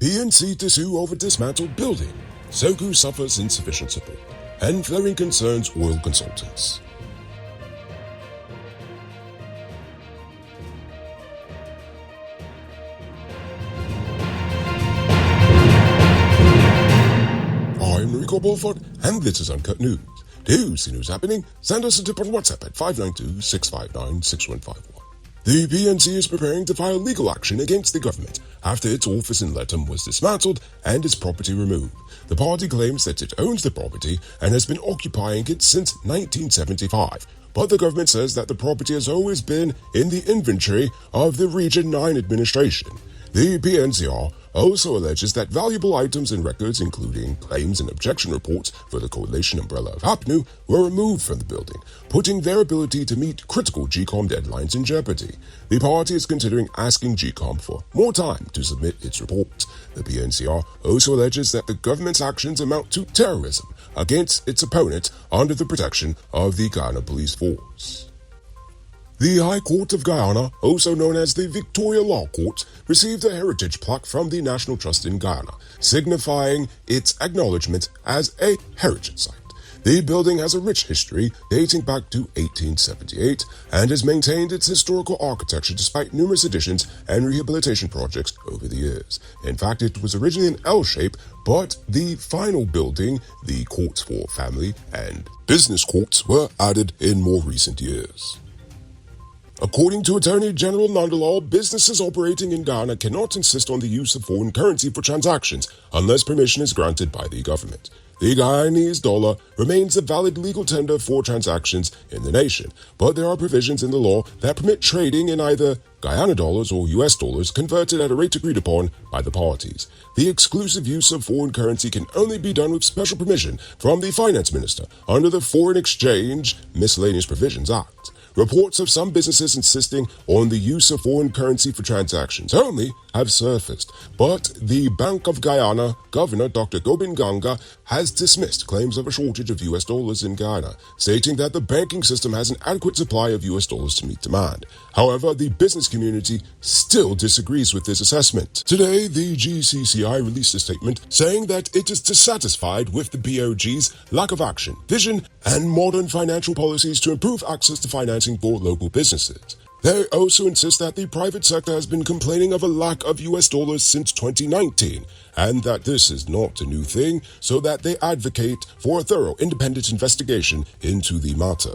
PNC to sue over dismantled building. Soku suffers insufficient support. And flaring concerns oil consultants. I'm Rico Bulford, and this is Uncut News. To see news happening, send us a tip on WhatsApp at 592-659-6151. The PNC is preparing to file legal action against the government after its office in Letham was dismantled and its property removed. The party claims that it owns the property and has been occupying it since 1975. But the government says that the property has always been in the inventory of the Region 9 administration. The PNCR also alleges that valuable items and records, including claims and objection reports for the coalition umbrella of HAPNU, were removed from the building, putting their ability to meet critical GCOM deadlines in jeopardy. The party is considering asking GCOM for more time to submit its report. The PNCR also alleges that the government's actions amount to terrorism against its opponent under the protection of the Guyana Police Force. The High Court of Guyana, also known as the Victoria Law Court, received a heritage plaque from the National Trust in Guyana, signifying its acknowledgement as a heritage site. The building has a rich history dating back to 1878 and has maintained its historical architecture despite numerous additions and rehabilitation projects over the years. In fact, it was originally an L shape, but the final building, the courts for family and business courts, were added in more recent years. According to Attorney General Nandalal, businesses operating in Ghana cannot insist on the use of foreign currency for transactions unless permission is granted by the government. The Guyanese dollar remains a valid legal tender for transactions in the nation, but there are provisions in the law that permit trading in either Guyana dollars or US dollars converted at a rate agreed upon by the parties. The exclusive use of foreign currency can only be done with special permission from the Finance Minister under the Foreign Exchange Miscellaneous Provisions Act. Reports of some businesses insisting on the use of foreign currency for transactions only have surfaced, but the Bank of Guyana Governor Dr. Gobin Ganga has dismissed claims of a shortage of US dollars in Guyana, stating that the banking system has an adequate supply of US dollars to meet demand. However, the business community still disagrees with this assessment. Today, the GCCI released a statement saying that it is dissatisfied with the BOG's lack of action, vision, and modern financial policies to improve access to financing for local businesses. They also insist that the private sector has been complaining of a lack of US dollars since 2019, and that this is not a new thing, so that they advocate for a thorough independent investigation into the matter.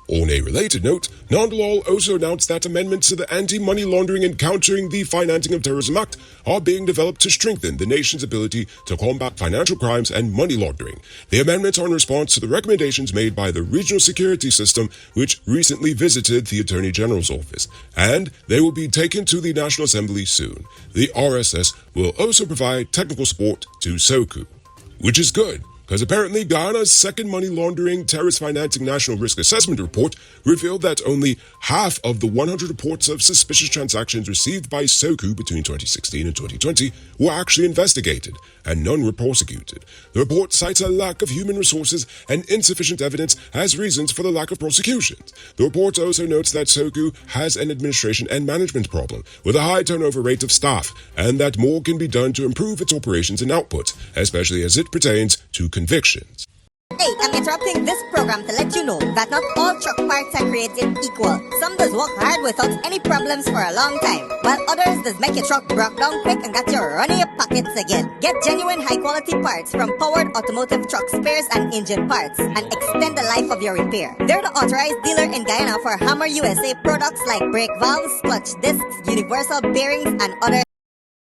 On a related note, Nandalal also announced that amendments to the Anti-Money Laundering and Countering the Financing of Terrorism Act are being developed to strengthen the nation's ability to combat financial crimes and money laundering. The amendments are in response to the recommendations made by the Regional Security System, which recently visited the Attorney General's office, and they will be taken to the National Assembly soon. The RSS will also provide technical support to SOKU, which is good, because apparently Guyana's second money laundering terrorist financing national risk assessment report revealed that only half of the 100 reports of suspicious transactions received by SOKU between 2016 and 2020 were actually investigated, and none were prosecuted. The report cites a lack of human resources and insufficient evidence as reasons for the lack of prosecutions. The report also notes that SOKU has an administration and management problem with a high turnover rate of staff, and that more can be done to improve its operations and output, especially as it pertains to convictions. Hey, I'm interrupting this program to let you know that not all truck parts are created equal. Some does work hard without any problems for a long time, while others does make your truck broke down quick and got you running your pockets again. Get genuine high-quality parts from Powered Automotive Truck Spares and Engine Parts and extend the life of your repair. They're the authorized dealer in Guyana for Hammer USA products like brake valves, clutch discs, universal bearings, and others.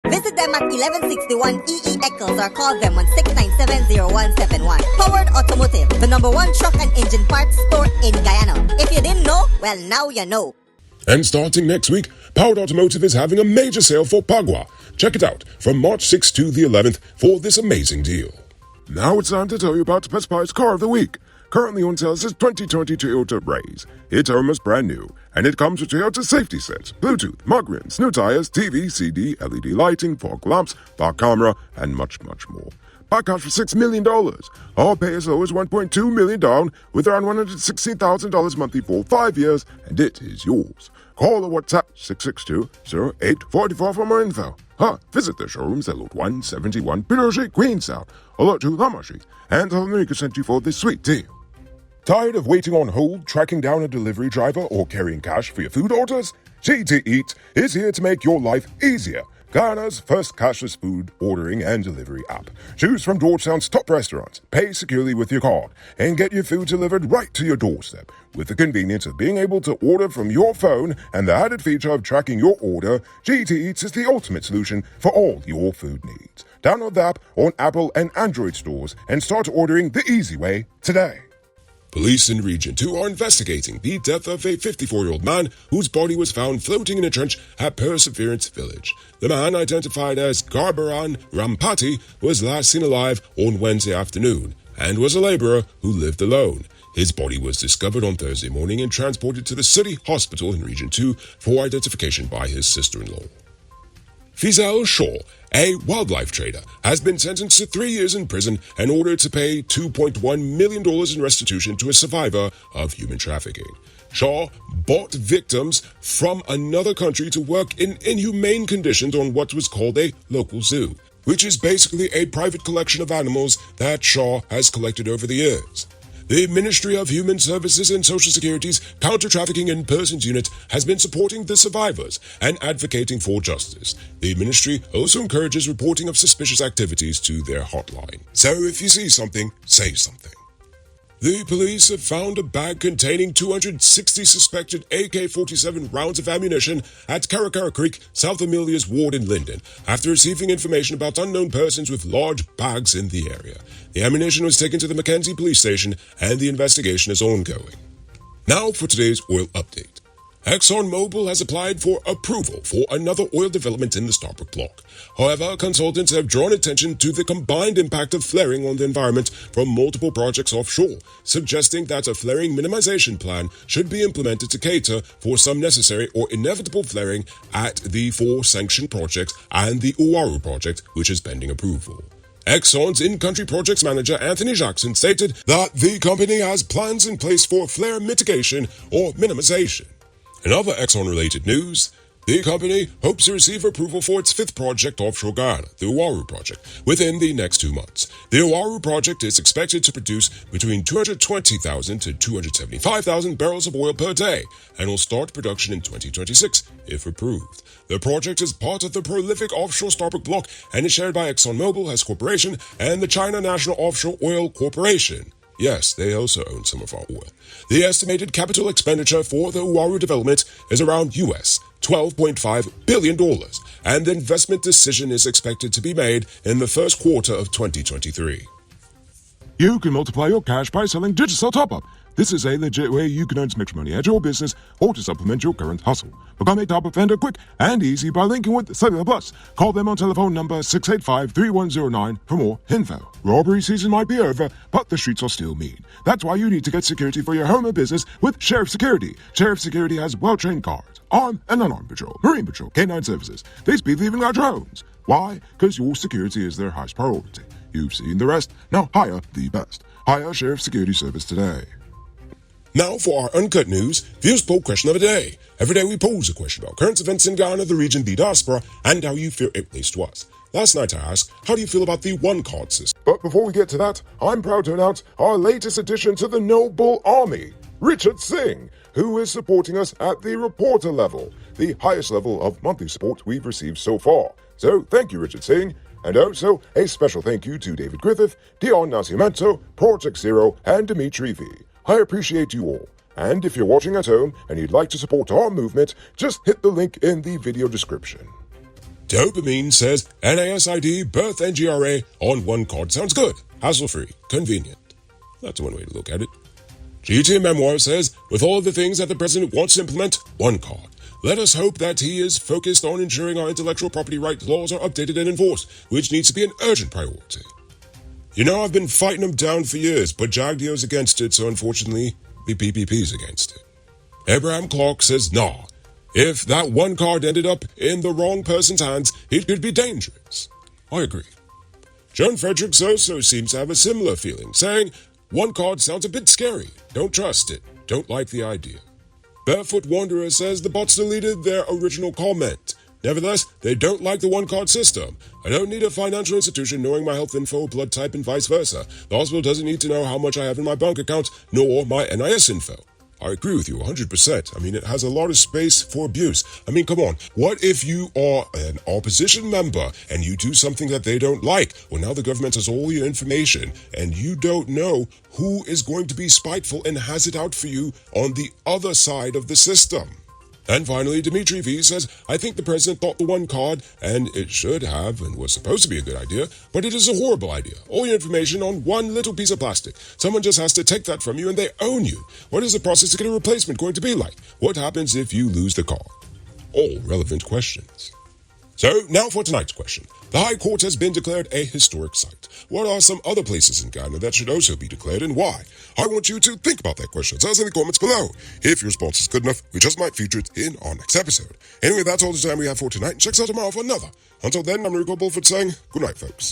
Visit them at 1161 EE Eccles or call them on 697-0171. Powered Automotive, the #1 truck and engine parts store in Guyana. If you didn't know, well, now you know. And starting next week, Powered Automotive is having a major sale for Pagua. Check it out from March 6th to the 11th for this amazing deal. Now it's time to tell you about the Best Buy's Car of the Week. Currently on sale is this 2020 Toyota Raze. It's almost brand new, and it comes with Toyota safety sense, Bluetooth, mud rims, new tires, TV, CD, LED lighting, fog lamps, back camera, and much, much more. Back out for $6 million. All pay as low as $1.2 million down with around $116,000 monthly for 5 years, and it is yours. Call or WhatsApp 662-0844 for more info. Visit their showrooms at Lot 171 Pillow Street, Queenstown, or Lot 2 Lamar Street, and tell them we sent you for this sweet deal. Tired of waiting on hold, tracking down a delivery driver, or carrying cash for your food orders? GT Eat is here to make your life easier. Guyana's first cashless food ordering and delivery app. Choose from Georgetown's top restaurants, pay securely with your card, and get your food delivered right to your doorstep. With the convenience of being able to order from your phone and the added feature of tracking your order, GT Eats is the ultimate solution for all your food needs. Download the app on Apple and Android stores and start ordering the easy way today. Police in Region 2 are investigating the death of a 54-year-old man whose body was found floating in a trench at Perseverance Village. The man, identified as Garbaran Rampati, was last seen alive on Wednesday afternoon and was a laborer who lived alone. His body was discovered on Thursday morning and transported to the city hospital in Region 2 for identification by his sister-in-law. Fizel Shaw, a wildlife trader, has been sentenced to 3 years in prison and ordered to pay $2.1 million in restitution to a survivor of human trafficking. Shaw bought victims from another country to work in inhumane conditions on what was called a local zoo, which is basically a private collection of animals that Shaw has collected over the years. The Ministry of Human Services and Social Security's Counter-Trafficking in Persons Unit has been supporting the survivors and advocating for justice. The ministry also encourages reporting of suspicious activities to their hotline. So if you see something, say something. The police have found a bag containing 260 suspected AK-47 rounds of ammunition at Karakara Creek, South Amelia's ward in Linden, after receiving information about unknown persons with large bags in the area. The ammunition was taken to the Mackenzie police station and the investigation is ongoing. Now for today's oil update. ExxonMobil has applied for approval for another oil development in the Starbuck block. However, consultants have drawn attention to the combined impact of flaring on the environment from multiple projects offshore, suggesting that a flaring minimization plan should be implemented to cater for some necessary or inevitable flaring at the 4 sanctioned projects and the Uaru project, which is pending approval. Exxon's in-country projects manager Anthony Jackson stated that the company has plans in place for flare mitigation or minimization. In other Exxon-related news, the company hopes to receive approval for its 5th project offshore Guyana, the Uaru project, within the next 2 months. The Uaru project is expected to produce between 220,000 to 275,000 barrels of oil per day and will start production in 2026, if approved. The project is part of the prolific offshore Starbuck block and is shared by ExxonMobil Hess Corporation and the China National Offshore Oil Corporation. Yes, they also own some of our oil. The estimated capital expenditure for the Uaru development is around US $12.5 billion, and the investment decision is expected to be made in the first quarter of 2023. You can multiply your cash by selling digital top-up. This is a legit way you can earn some extra money at your business or to supplement your current hustle. Become a top-up vendor quick and easy by linking with Cellular Plus. Call them on telephone number 685-3109 for more info. Robbery season might be over, but the streets are still mean. That's why you need to get security for your home or business with Sheriff Security. Sheriff Security has well-trained guards, armed and unarmed patrol, Marine Patrol, K-9 services. They speed even our drones. Why? Because your security is their highest priority. You've seen the rest. Now hire the best. Hire Sheriff Security Service today. Now for our Uncut News, Views Poll Question of the Day. Every day we pose a question about current events in Guyana, the region, the diaspora, and how you feel it relates to us. Last night I asked, how do you feel about the one-card system? But before we get to that, I'm proud to announce our latest addition to the Noble Army, Richard Singh, who is supporting us at the reporter level, the highest level of monthly support we've received so far. So thank you, Richard Singh. And also, a special thank you to David Griffith, Dion Nascimento, Project Zero, and Dimitri V. I appreciate you all. And if you're watching at home and you'd like to support our movement, just hit the link in the video description. Dopamine says NASID, birth, and GRA on one card sounds good, hassle-free, convenient. That's one way to look at it. GT Memoir says, with all of the things that the president wants to implement, one card. Let us hope that he is focused on ensuring our intellectual property rights laws are updated and enforced, which needs to be an urgent priority. You know, I've been fighting them down for years, but Jagdio's against it, so unfortunately, the PPP's against it. Abraham Clark says, nah. If that one card ended up in the wrong person's hands, it could be dangerous. I agree. Joan Fredericks also seems to have a similar feeling, saying, one card sounds a bit scary. Don't trust it. Don't like the idea. Barefoot Wanderer says the bots deleted their original comment. Nevertheless, they don't like the one-card system. I don't need a financial institution knowing my health info, blood type, and vice versa. The hospital doesn't need to know how much I have in my bank account, nor my NIS info. I agree with you 100%. I mean, it has a lot of space for abuse. I mean, come on. What if you are an opposition member and you do something that they don't like? Well, now the government has all your information and you don't know who is going to be spiteful and has it out for you on the other side of the system. And finally, Dimitri V says, I think the president thought the one card, and it should have and was supposed to be a good idea, but it is a horrible idea. All your information on one little piece of plastic. Someone just has to take that from you and they own you. What is the process to get a replacement going to be like? What happens if you lose the card? All relevant questions. So, now for tonight's question. The High Court has been declared a historic site. What are some other places in Ghana that should also be declared and why? I want you to think about that question. Tell us in the comments below. If your response is good enough, we just might feature it in our next episode. Anyway, that's all the time we have for tonight. Check us out tomorrow for another. Until then, I'm Rico Bulford saying good night, folks.